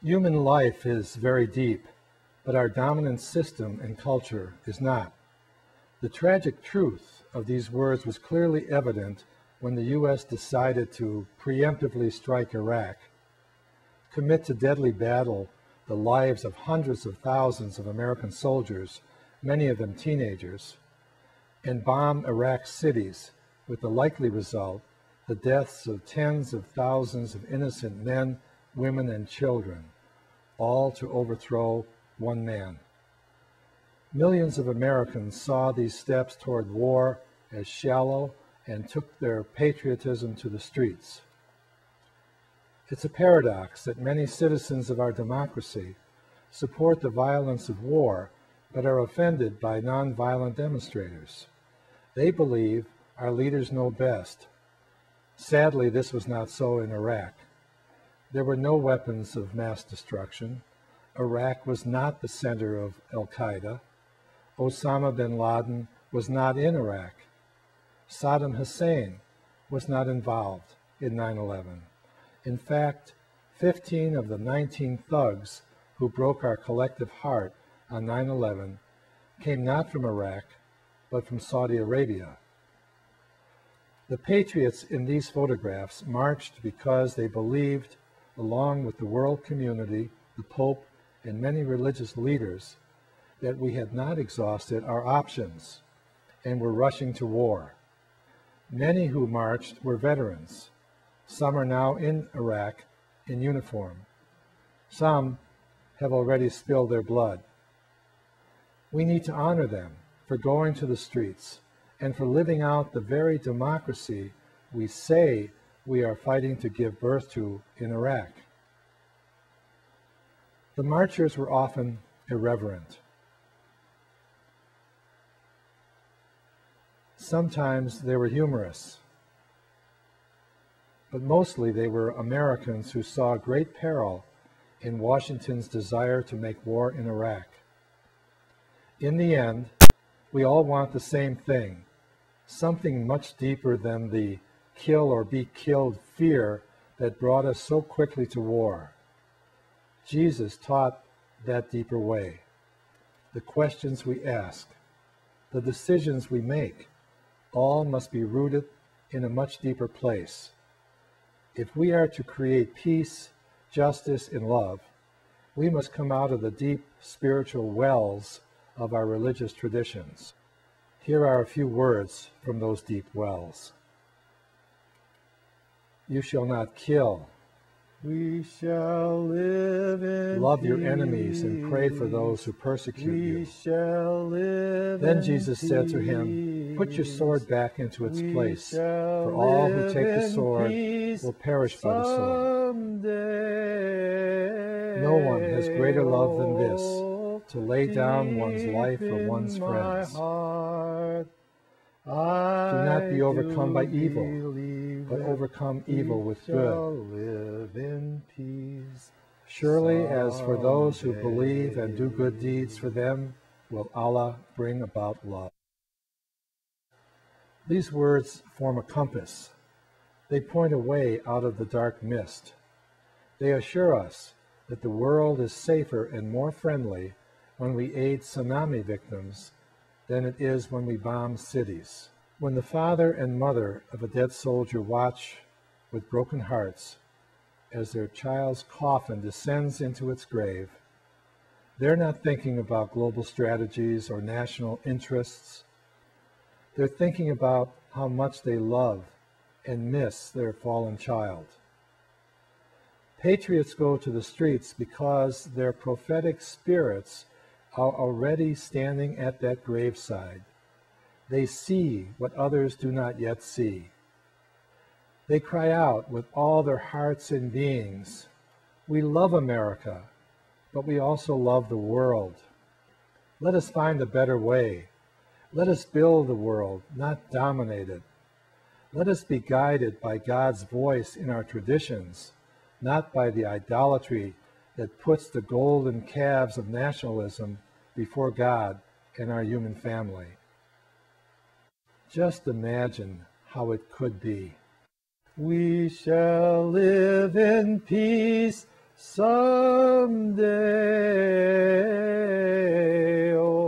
Human life is very deep, but our dominant system and culture is not. The tragic truth of these words was clearly evident when the U.S. decided to preemptively strike Iraq, commit to deadly battle the lives of hundreds of thousands of American soldiers, many of them teenagers, and bomb Iraq's cities, with the likely result, the deaths of tens of thousands of innocent men, women, and children, all to overthrow one man. Millions of Americans saw these steps toward war as shallow and took their patriotism to the streets. It's a paradox that many citizens of our democracy support the violence of war but are offended by nonviolent demonstrators. They believe our leaders know best. Sadly, this was not so in Iraq. There were no weapons of mass destruction. Iraq was not the center of al-Qaeda. Osama bin Laden was not in Iraq. Saddam Hussein was not involved in 9/11. In fact, 15 of the 19 thugs who broke our collective heart on 9/11 came not from Iraq, but from Saudi Arabia. The Patriots in these photographs marched because they believed, along with the world community, the Pope, and many religious leaders, that we had not exhausted our options and were rushing to war. Many who marched were veterans. Some are now in Iraq in uniform. Some have already spilled their blood. We need to honor them for going to the streets and for living out the very democracy we say we are fighting to give birth to in Iraq. The marchers were often irreverent. Sometimes they were humorous, but mostly they were Americans who saw great peril in Washington's desire to make war in Iraq. In the end, we all want the same thing, something much deeper than the kill or be killed fear that brought us so quickly to war. Jesus taught that deeper way. The questions we ask, the decisions we make, all must be rooted in a much deeper place. If we are to create peace, justice, and love, we must come out of the deep spiritual wells of our religious traditions. Here are a few words from those deep wells. You shall not kill. We shall live in Love your enemies and pray for those who persecute you. We shall live Then Jesus said to him, put your sword back into its place, for all who take the sword will perish by the sword. No one has greater love than this, to lay down one's life for one's friends. Do not be overcome by evil, but overcome evil with good. Surely as for those who believe and do good deeds, for them will Allah bring about love. These words form a compass. They point a way out of the dark mist. They assure us that the world is safer and more friendly when we aid tsunami victims than it is when we bomb cities. When the father and mother of a dead soldier watch with broken hearts as their child's coffin descends into its grave, they're not thinking about global strategies or national interests. They're thinking about how much they love and miss their fallen child. Patriots go to the streets because their prophetic spirits are already standing at that graveside. They see what others do not yet see. They cry out with all their hearts and beings, we love America, but we also love the world. Let us find a better way. Let us build the world, not dominate it. Let us be guided by God's voice in our traditions, not by the idolatry that puts the golden calves of nationalism before God and our human family. Just imagine how it could be. We shall live in peace, someday. Oh,